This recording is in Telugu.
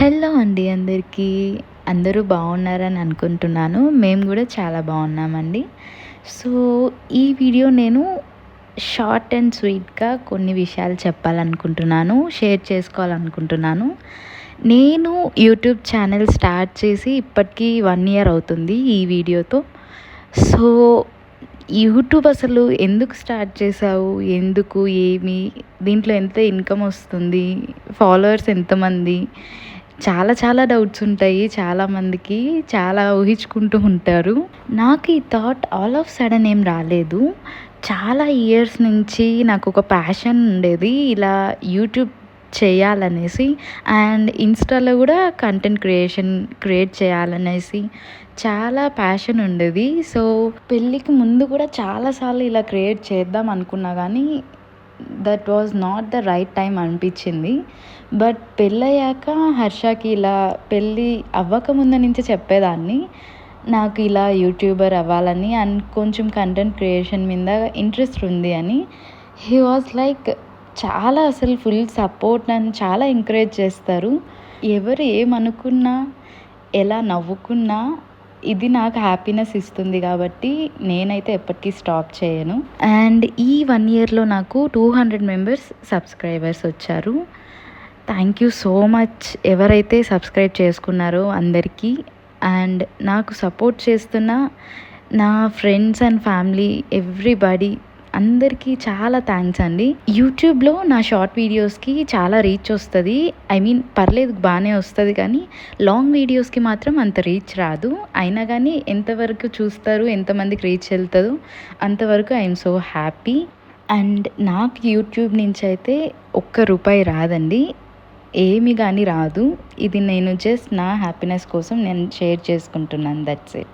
హలో అండి అందరికీ. అందరూ బాగున్నారని అనుకుంటున్నాను. మేము కూడా చాలా బాగున్నామండి. సో, ఈ వీడియో నేను షార్ట్ అండ్ స్వీట్‌గా కొన్ని విషయాలు చెప్పాలనుకుంటున్నాను. షేర్ చేసుకోవాలనుకుంటున్నాను. నేను యూట్యూబ్ ఛానల్ స్టార్ట్ చేసి ఇప్పటికి 1 ఇయర్ అవుతుంది ఈ వీడియోతో. సో, యూట్యూబ్ అసలు ఎందుకు స్టార్ట్ చేశావు? ఎందుకు? ఏమి? దీంట్లో ఎంత ఇన్‌కమ్ వస్తుంది? ఫాలోవర్స్ ఎంతమంది? చాలా చాలా డౌట్స్ ఉంటాయి చాలామందికి. చాలా ఊహించుకుంటూ ఉంటారు. నాకు ఈ థాట్ ఆల్ ఆఫ్ సడన్ ఏం రాలేదు. చాలా ఇయర్స్ నుంచి నాకొక ప్యాషన్ ఉండేది. ఇలా యూట్యూబ్ చేయాలనేసి అండ్ ఇన్‌స్టాలో కూడా కంటెంట్ క్రియేట్ చేయాలనేసి చాలా ప్యాషన్ ఉండేది. సో, పెళ్ళికి ముందు కూడా చాలా సార్లు ఇలా క్రియేట్ చేద్దాం అనుకున్నా కానీ that was not the right time అనిపించింది. బట్ పెళ్ళయ్యాక హర్షకి ఇలా పెళ్ళి అవ్వకముందు నుంచే చెప్పేదాన్ని. నాకు ఇలా యూట్యూబర్ అవ్వాలని అండ్ కొంచెం కంటెంట్ క్రియేషన్ మీద ఇంట్రెస్ట్ ఉంది అని. హీ వాజ్ లైక్ చాలా అసలు ఫుల్ సపోర్ట్ నన్ను చాలా ఎంకరేజ్ చేస్తారు. ఎవరు ఏమనుకున్నా, ఎలా నవ్వుకున్నా ఇది నాకు హ్యాపీనెస్ ఇస్తుంది కాబట్టి నేనైతే ఎప్పటికీ స్టాప్ చేయను. అండ్ ఈ 1 ఇయర్‌లో నాకు 200 మెంబర్స్ సబ్స్క్రైబర్స్ వచ్చారు. థ్యాంక్ యూ సో మచ్ ఎవరైతే సబ్స్క్రైబ్ చేసుకున్నారో అందరికీ. అండ్ నాకు సపోర్ట్ చేస్తున్న నా ఫ్రెండ్స్ అండ్ ఫ్యామిలీ ఎవ్రీబడి అందరికీ చాలా థ్యాంక్స్ అండి. యూట్యూబ్లో నా షార్ట్ వీడియోస్కి చాలా రీచ్ వస్తుంది. ఐ మీన్ పర్లేదు బాగానే వస్తుంది, కానీ లాంగ్ వీడియోస్కి మాత్రం అంత రీచ్ రాదు. అయినా కానీ ఎంతవరకు చూస్తారు, ఎంతమందికి రీచ్ వెళ్తుందో అంతవరకు ఐఎమ్ సో హ్యాపీ. అండ్ నాకు యూట్యూబ్ నుంచి అయితే ₹1 రాదండి. ఏమి కానీ రాదు. ఇది నేను జస్ట్ నా హ్యాపీనెస్ కోసం నేను షేర్ చేసుకుంటున్నాను. That's it.